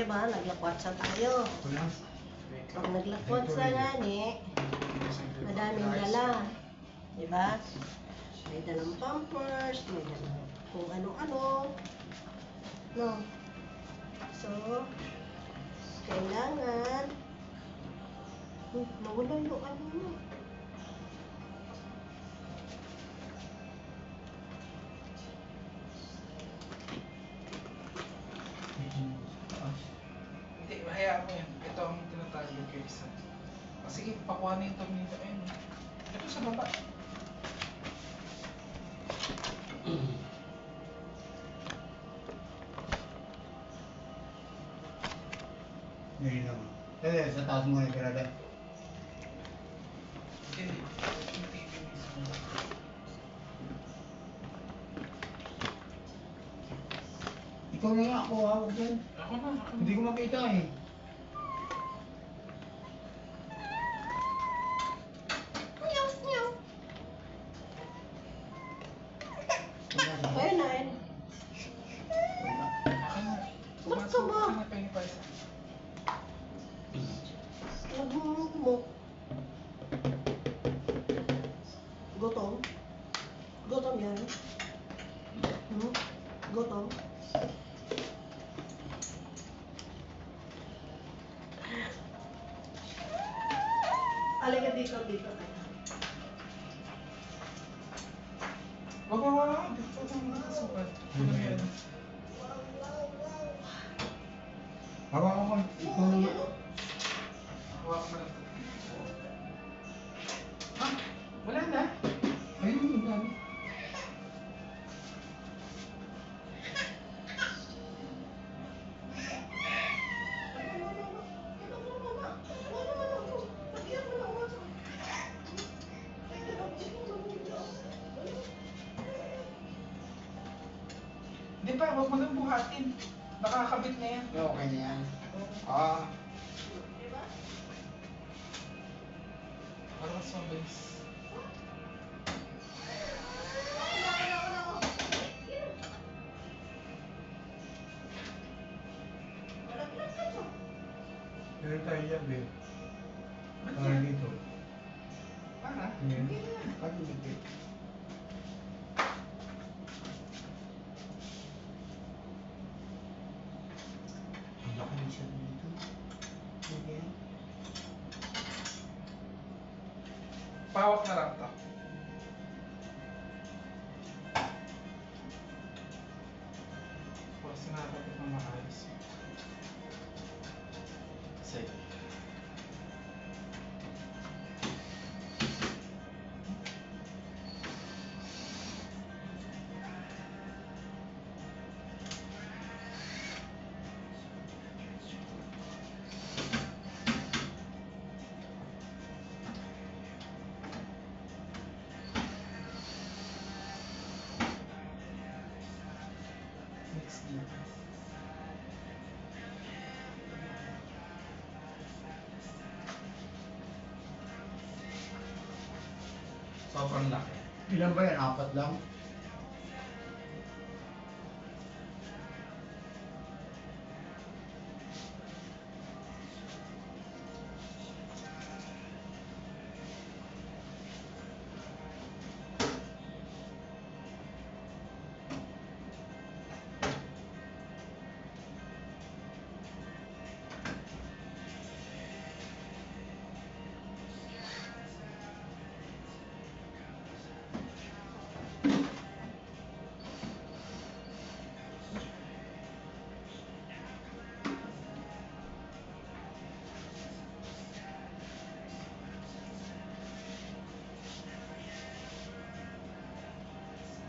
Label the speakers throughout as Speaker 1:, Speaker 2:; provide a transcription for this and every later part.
Speaker 1: Diba? Naglakwatsa tayo. Pag naglakwatsa gani, madaming dala. Diba? May dalang pampers, may dalang kung ano-ano. No? So, kailangan nawala yung ano mo.
Speaker 2: Hindi, hayaan mo yan. Ito ang tinatago ko isa. Sige, pakuha na yung tornilyo. Ayun. Ito sa baba.
Speaker 3: Ngayon naman. Dali, sa taas mo na kirada.
Speaker 2: Hindi. Yung TV mismo.
Speaker 3: Ikaw na nga ako hawag dyan.
Speaker 2: Ako na.
Speaker 3: Hindi ko makita eh.
Speaker 1: Ayun na eh.
Speaker 2: Akin na.
Speaker 1: Ba't ka ba?
Speaker 2: Akin na penny pa isa.
Speaker 1: Nagmumukmuk. Gutom? Gutom yan? Gutom? Halika dito.
Speaker 2: Wag. Dito lang nakasukat. Ano yan?
Speaker 3: Hawak ako. Ikaw na nga.
Speaker 2: Hawak mo lang. Ha? Wala na?
Speaker 3: Ayun yung dami.
Speaker 2: Di pa, huwag mo nang buhatin. Nakakabit na yan.
Speaker 3: Okay na yan. Ah.
Speaker 2: Para mas mabilis.
Speaker 3: Meron tayo dyan, babe.
Speaker 2: Ba't
Speaker 3: Para
Speaker 2: yan?
Speaker 3: dito.
Speaker 2: Para?
Speaker 3: Ayan.
Speaker 2: Hindi na.
Speaker 3: Pag dito. Ang laki ng siya dito. Okay.
Speaker 2: Pahawak na lang ito. Pag sinakapit ng maayos. Sige. Next year. Sobrang laki.
Speaker 3: Ilan ba yan? Apat lang?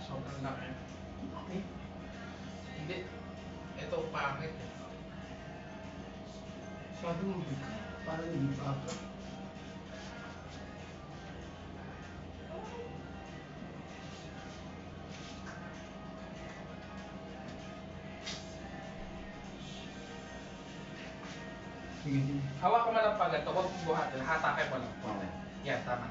Speaker 2: Sobrang laki.
Speaker 3: Okay.
Speaker 2: Hindi. Ito pangit eh.
Speaker 3: Sabi mo, parang hindi pa ako. Sige, sige.
Speaker 2: Hawak ko man lang pala ito. Huwag mong buhatin. Hatakin mo lang.
Speaker 3: Okay.
Speaker 2: Yan, tama.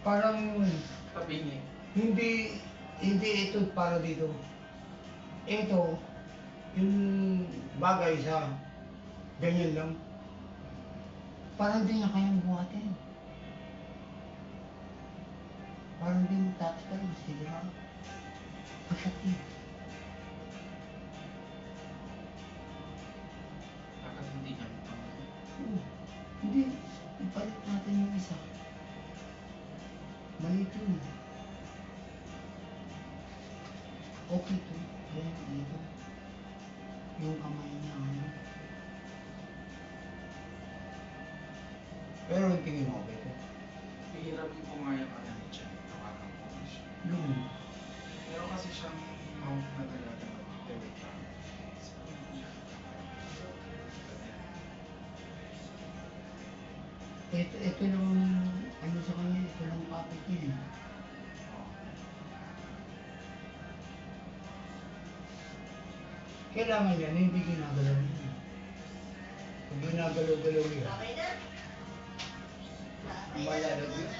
Speaker 3: Parang
Speaker 2: Tabi niya.
Speaker 3: hindi ito para dito. Ito, yung bagay sa ganyan lang. Parang di niya kayang buhatin. Parang di mo tatapal. Sige lang. Masakit.
Speaker 2: Bakit hindi niya ito?
Speaker 3: Oo. Hindi. Ipalit natin yung isa. Maliit yun. Okay to. Yan, dito. Yung kamay niya, ano. Pero yung tingin mo, okay to.
Speaker 2: Hihiramin ko nga yung ano ni Chen. Tawagan ko nga siya.
Speaker 3: Yung,
Speaker 2: Meron kasi siyang mount na talaga. Wait lang.
Speaker 3: ito lang, ano sa kanya, ito lang kapit niya. Kailangan yan, hindi ginagalaw niya. Kung ginagalaw-galaw yan,
Speaker 1: Okay na?
Speaker 3: malalag yun.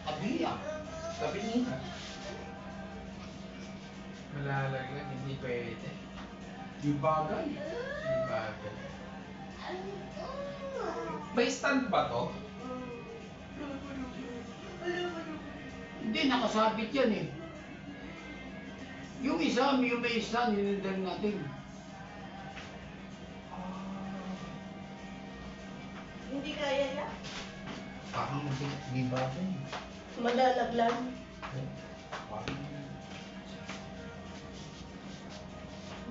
Speaker 3: Abiya.
Speaker 2: Sabi niya. Malalaglag, hindi pwede.
Speaker 3: Yung bagay.
Speaker 2: Hindi bagay. May stand ba to?
Speaker 3: Hindi, nakasabit yan eh. Yung isa, yung may isa, ninindal natin.
Speaker 1: Hindi kaya niya?
Speaker 3: Parang di bagay.
Speaker 1: Malalaglag.
Speaker 3: Parang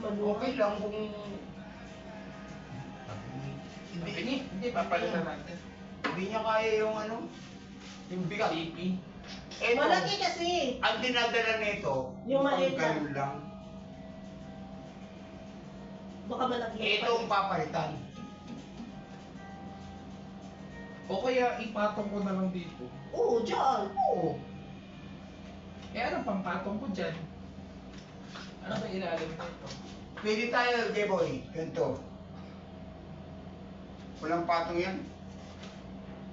Speaker 1: Maluwag.
Speaker 3: okay lang kung...
Speaker 2: Hindi, papalitan natin.
Speaker 3: Hindi niya kaya yung ano, yung bigat.
Speaker 2: TP.
Speaker 3: Eto,
Speaker 1: Malaki kasi.
Speaker 3: ang dinadala nito,
Speaker 1: Yung maliit lang.
Speaker 3: ganun lang.
Speaker 1: Baka malaki.
Speaker 3: Ito ang papalitan.
Speaker 2: O kaya ipatong ko na lang dito.
Speaker 1: Oo, dyan.
Speaker 3: Oo.
Speaker 2: Eh anong pampatong ko dyan? Ano ba ilalim nito?
Speaker 3: Pwede tayo, Geboy, ganito. Walang patong yan.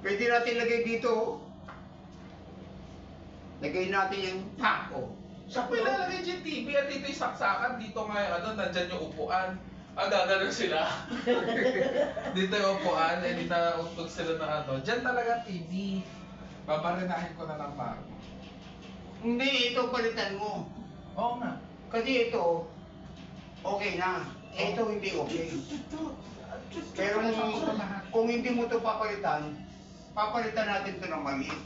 Speaker 3: Pwede natin lagay dito. Oh. Lagay natin yung tako.
Speaker 2: Sakto ilalagay dyan TV at dito yung saksakan. Dito nga yung ano, nandyan yung upuan. Gagano sila. Dito yung upuan, eh di na untog sila na ano. Dyan talaga TV. Babarinahin ko na lang bago.
Speaker 3: Hindi, ito palitan mo.
Speaker 2: Oo nga.
Speaker 3: Kasi ito, okay na. Ito hindi okay. Pero kung hindi mo ito papalitan, papalitan natin ito ng maliit.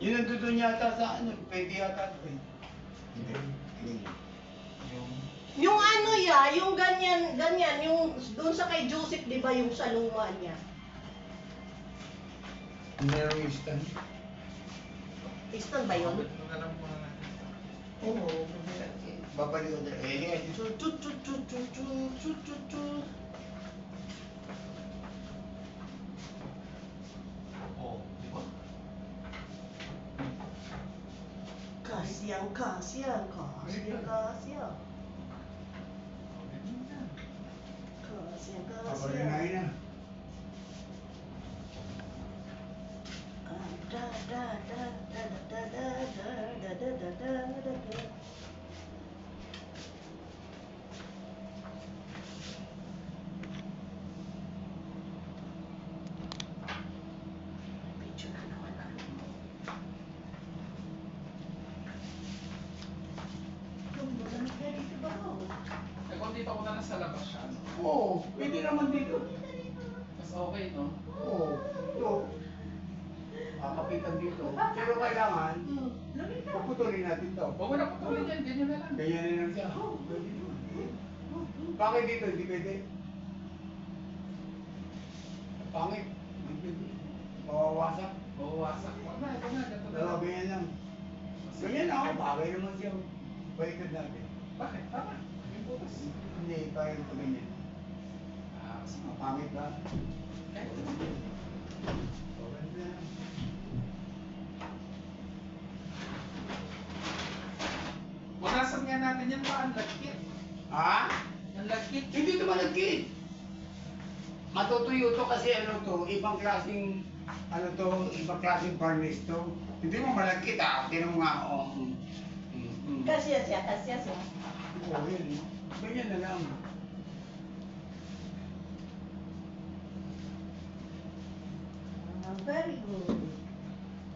Speaker 3: Yun ang doon yata sa ano, pwede yata ito eh. Hindi.
Speaker 1: Yung ano ya, yung ganyan, yung doon sa kay Joseph, di ba yung sa luma niya?
Speaker 3: Meron yung stand.
Speaker 1: Istan ba yun?
Speaker 2: Ito na lang muna natin.
Speaker 3: Oo, babalik ko na.
Speaker 2: Oo, di ba?
Speaker 1: Kasyang, kasyang, kasyang, kasyang. Kasyang,
Speaker 3: Pabalinahin
Speaker 1: kasyang.
Speaker 3: na.
Speaker 1: Da da da da da da da da da da da da. Medyo na naman ano. Tumbulan ka dito ba ako?
Speaker 2: Eh kung dito ko na lang sa labas siya, ano?
Speaker 3: Oo, pwede naman dito.
Speaker 2: Mas okay, no?
Speaker 3: Oo, ito. Kakapitan dito. Pero kailangan, puputulin natin to.
Speaker 2: Huwag mo na putulin yan, ganyan na lang.
Speaker 3: Ganyan na lang siya. Pwede naman. Bakit dito? Hindi pwede. Pangit. Hindi pwede. Mawawasak.
Speaker 2: Mawawasak. Huwag na, ito na, ganito na
Speaker 3: Dalawa,
Speaker 2: lang.
Speaker 3: ganyan lang. Ganyan lang ako. Bagay naman siya. Baliktad natin.
Speaker 2: Bakit? Tama. Yung butas.
Speaker 3: Hindi, kaya ito ganyan.
Speaker 2: Ah, sige.
Speaker 3: Pangit ba?
Speaker 2: Eh,
Speaker 3: Maganda.
Speaker 2: punasan nga natin yan ba? Ang lagkit.
Speaker 3: Ha?
Speaker 2: Ang lagkit.
Speaker 3: Hindi ito malagkit. Matutuyo to kasi ano to, ibang klaseng, ano to, ibang klaseng varnish to. Hindi mo malagkit ah, tinan mo nga, oh.
Speaker 1: Kasya siya, kasya siya.
Speaker 3: Oo, yun. Ganyan na lang.
Speaker 1: Very good.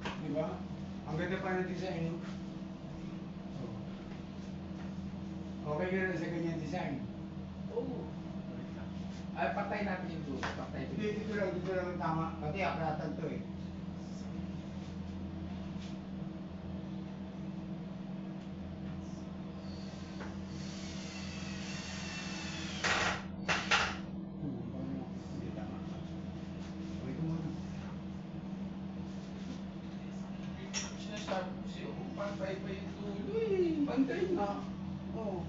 Speaker 3: Di ba? Ang ganda pa ng design. Oh. Okay ka na sa ganyan design.
Speaker 2: Oo. Ay, patay natin yung dulo. Patay
Speaker 3: Hindi, dito lang ang tama. Pati aklatan to eh. Hindi tama. Okay ko muna.
Speaker 2: Sinasabi ko siya, pantay pa yung dulo eh. Pantay na.
Speaker 3: Oo.